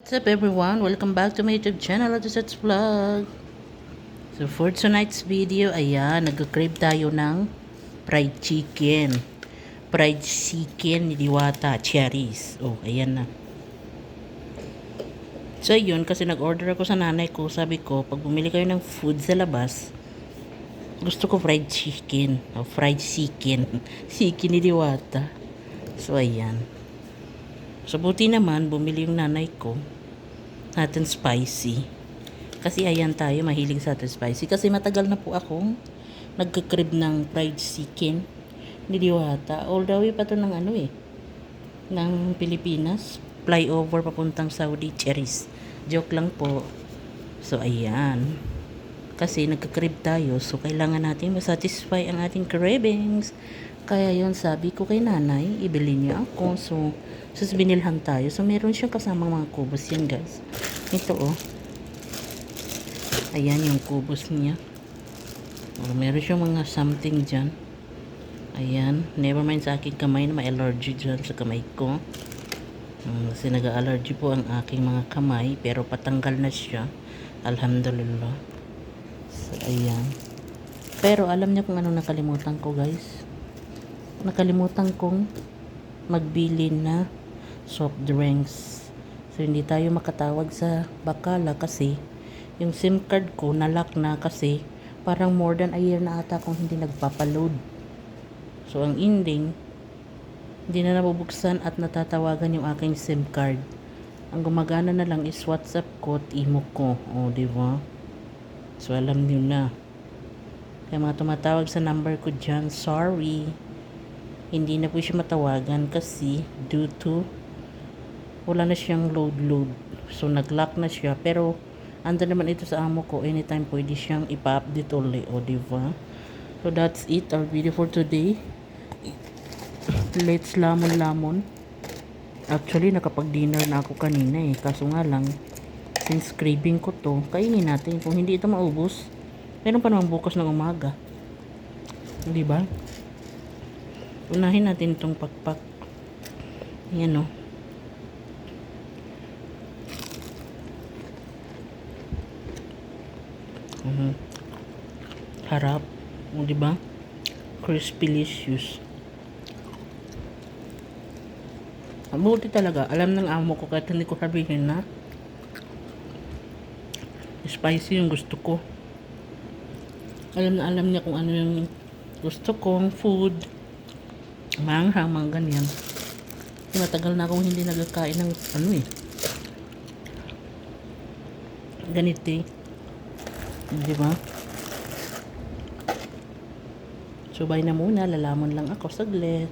What's up everyone? Welcome back to my YouTube channel at Sets Vlog. So for tonight's video, ayan, nag-crave tayo ng fried chicken. Fried chicken ni Diwata, cherries. Oh, ayan na. So yun, kasi nag-order ako sa nanay ko. Sabi ko, pag bumili kayo ng food sa labas, gusto ko fried chicken. O, fried chicken. Chicken ni Diwata. So ayan. So buti naman, bumili yung nanay ko natin spicy. Kasi ayan tayo, mahilig sa atin spicy. Kasi matagal na po akong nagkakrib ng fried chicken ni Diwata. All the way pa to ng ng Pilipinas. Flyover papuntang Saudi, cherries. Joke lang po. So ayan. Kasi nagkakrib tayo, so kailangan natin masatisfy ang ating cravings. Kaya yon sabi ko kay nanay, ibili niya ako. So binilhan tayo. So meron siyang kasamang mga kubos yan guys. Ito oh. Ayan yung kubos niya. Meron siyang mga something dyan. Ayan. Never mind sa aking kamay na may allergy dyan sa kamay ko. Kasi nag-allergy po ang aking mga kamay. Pero patanggal na siya. Alhamdulillah. So ayan. Pero alam niya kung ano nakalimutan ko guys. Nakalimutan kong magbili na soft drinks. So hindi tayo makatawag sa Bakala kasi yung SIM card ko na-lock na kasi parang more than a year na ata kung hindi nagpapaload. So ang ending, hindi na nabubuksan at natatawagan yung aking SIM card. Ang gumagana na lang is WhatsApp ko at imo ko. O, diba? So alam niyo na. Kaya mga tumatawag sa number ko dyan, sorry. Hindi na po siya matawagan kasi due to wala na siyang load. So nag-lock na siya. Pero ando naman ito sa amo ko. Anytime pwede siyang ipa-update ulit. O diba? So that's it. Our video for today. Let's lamon. Actually nakapag-dinner na ako kanina eh. Kaso nga lang, since craving ko to, kainin natin. Kung hindi ito maubos, meron pa naman bukas ng umaga. Diba? Unahin natin itong pakpak. Yan o. Harap. O diba? Crispy-licious. Mabuti talaga. Alam ng amo ko kahit hindi ko sabihin na spicy yung gusto ko. Alam niya kung ano yung gusto kong food. Manghang, mga ganyan. Matagal na akong hindi nagkakain ng ganito eh. Diba? So bye na muna. Lalamon lang ako saglit.